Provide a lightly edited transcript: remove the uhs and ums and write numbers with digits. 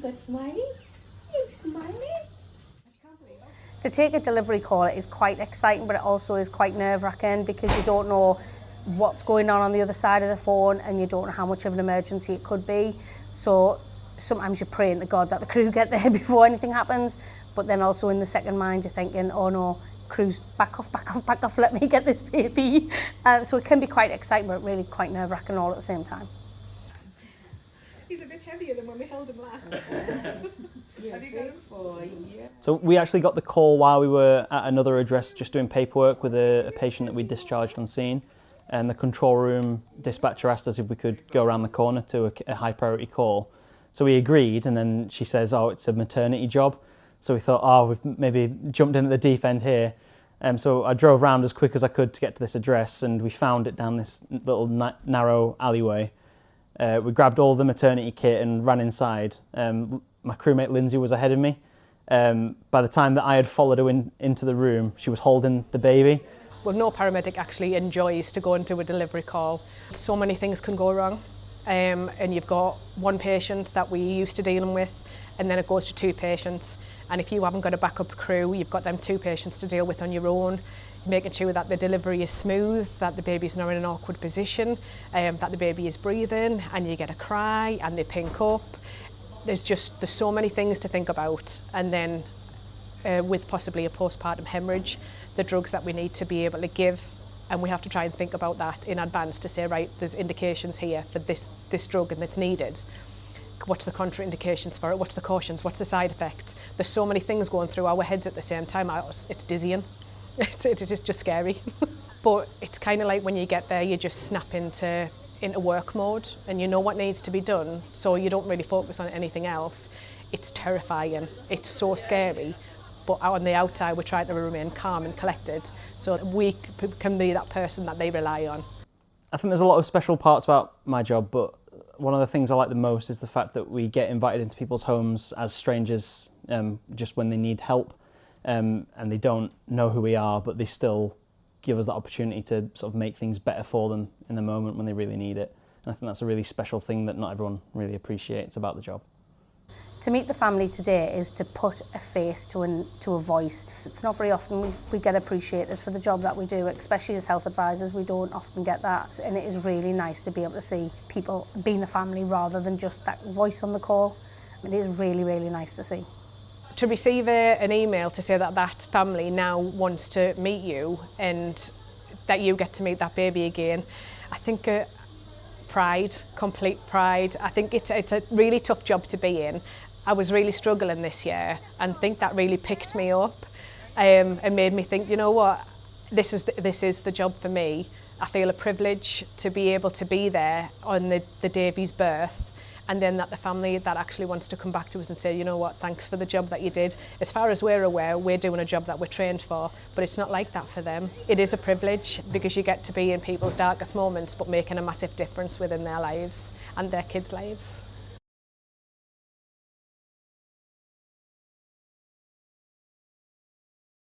but smiley. You smiling? To take a delivery call is quite exciting, but it also is quite nerve-wracking because you don't know what's going on the other side of the phone and you don't know how much of an emergency it could be. So sometimes you're praying to God that the crew get there before anything happens, but then also in the second mind you're thinking, oh no, crew's back off, let me get this baby. So it can be quite exciting, but really quite nerve-wracking all at the same time. He's a bit heavier than when we held him last. Have you got him? Boy, yeah. So we actually got the call while we were at another address just doing paperwork with a patient that we discharged on scene, and the control room dispatcher asked us if we could go around the corner to a high priority call. So we agreed, and then she says, oh, it's a maternity job. So we thought, oh, we've maybe jumped in at the deep end here. So I drove around as quick as I could to get to this address, and we found it down this little narrow alleyway. We grabbed all the maternity kit and ran inside. My crewmate Lindsay was ahead of me. By the time that I had followed her into the room, she was holding the baby. Well, no paramedic actually enjoys to go into a delivery call. So many things can go wrong. And you've got one patient that we're used to dealing with, and then it goes to two patients. And if you haven't got a backup crew, you've got them two patients to deal with on your own, making sure that the delivery is smooth, that the baby's not in an awkward position, that the baby is breathing, and you get a cry and they pink up. There's so many things to think about. And then with possibly a postpartum hemorrhage, the drugs that we need to be able to give, and we have to try and think about that in advance to say, right, there's indications here for this drug and it's needed. What's the contraindications for it? What's the cautions? What's the side effects? There's so many things going through our heads at the same time. It's dizzying. It's just scary. But it's kind of like when you get there, you just snap into work mode and you know what needs to be done, so you don't really focus on anything else. It's terrifying. It's so scary. But on the outside, we're trying to remain calm and collected so that we can be that person that they rely on. I think there's a lot of special parts about my job, but one of the things I like the most is the fact that we get invited into people's homes as strangers just when they need help, and they don't know who we are, but they still give us that opportunity to sort of make things better for them in the moment when they really need it. And I think that's a really special thing that not everyone really appreciates about the job. To meet the family today is to put a face to a voice. It's not very often we get appreciated for the job that we do, especially as health advisors. We don't often get that, and it is really nice to be able to see people being a family rather than just that voice on the call. It is really, really nice to see. To receive an email to say that that family now wants to meet you and that you get to meet that baby again, I think pride, complete pride. I think it's a really tough job to be in. I was really struggling this year, and think that really picked me up and made me think, you know what, this is the job for me. I feel a privilege to be able to be there on the day of his birth, and then that the family that actually wants to come back to us and say, you know what, thanks for the job that you did. As far as we're aware, we're doing a job that we're trained for, but it's not like that for them. It is a privilege because you get to be in people's darkest moments but making a massive difference within their lives and their kids' lives.